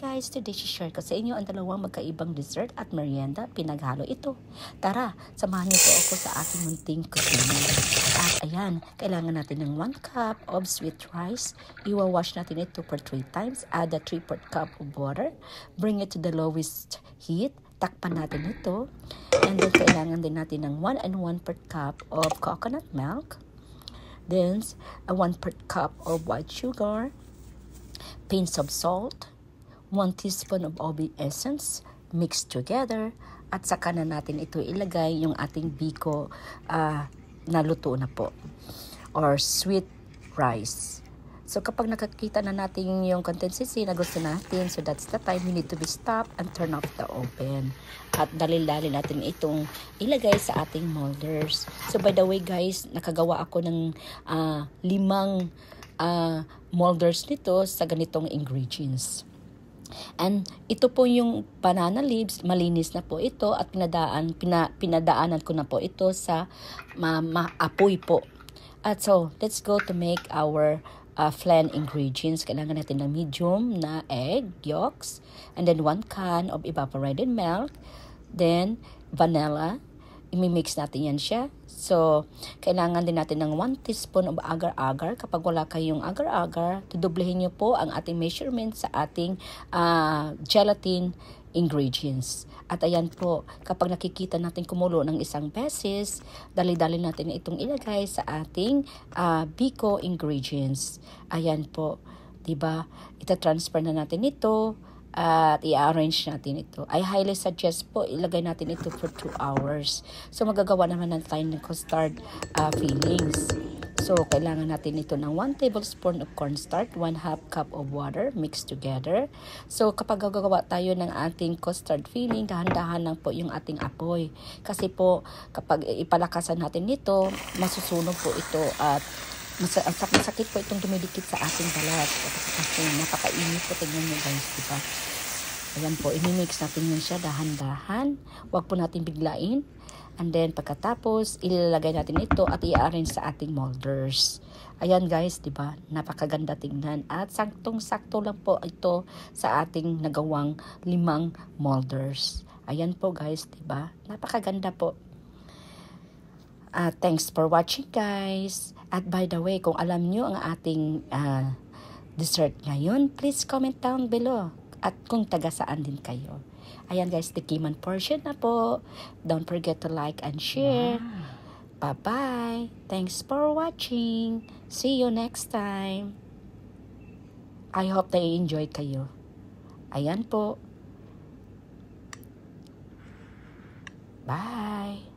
Guys, today share ko sa inyo ang dalawang magkaibang dessert at merienda. Pinaghalo ito. Tara, samahan niyo po ako sa aking munting kusina. At ayan, kailangan natin ng 1 cup of sweet rice. Iwawash natin ito for 3 times. Add a 3/4 cup of water. Bring it to the lowest heat. Takpan natin ito. And then kailangan din natin ng 1 1/4 cup of coconut milk. Then, a 1/4 cup of white sugar. Pinch of salt. 1 teaspoon of OB essence, mixed together, at saka na natin ito ilagay yung ating biko na luto na po, or sweet rice. So kapag nakakita na natin yung consistency na gusto natin, so that's the time we need to be stopped and turn off the oven. At dali-dali natin itong ilagay sa ating molders. So by the way guys, nakagawa ako ng 5 molders nito sa ganitong ingredients. And ito po yung banana leaves, malinis na po ito at pinadaanan ko na po ito sa apoy po. At so, let's go to make our flan ingredients. Kailangan natin ng medium na egg yolks, and then 1 can of evaporated milk, then vanilla. Imimix natin yan siya. So, kailangan din natin ng 1 teaspoon of agar-agar. Kapag wala kayong agar-agar, tudublehin nyo po ang ating measurement sa ating gelatin ingredients. At ayan po, kapag nakikita natin kumulo ng isang beses, dali-dali natin itong ilagay sa ating biko ingredients. Ayan po, diba? Ita-transfer na natin ito at i-arrange natin ito. I highly suggest po ilagay natin ito for 2 hours. So magagawa naman tayo ng custard fillings. So kailangan natin ito ng 1 tablespoon of cornstarch, 1/2 cup of water mixed together. So kapag gagawa tayo ng ating custard filling, dahan-dahan lang po yung ating apoy. Kasi po kapag ipalakasan natin ito, masusunog po ito at masakit po itong dumidikit sa ating balat. Kasi napakainit po, tingnan nyo guys, diba? Ayan po, imimix natin yun siya dahan-dahan. Huwag po natin biglain. And then pagkatapos, ilalagay natin ito at i-arrange sa ating molders. Ayan guys, diba? Napakaganda tingnan. At saktong-sakto lang po ito sa ating nagawang 5 molders. Ayan po guys, diba? Napakaganda po. Thanks for watching guys. At by the way, kung alam nyo ang ating dessert ngayon, please comment down below. At kung taga saan din kayo. Ayan guys, tikiman portion na po. Don't forget to like and share. Wow. Bye-bye. Thanks for watching. See you next time. I hope na i-enjoy kayo. Ayan po. Bye.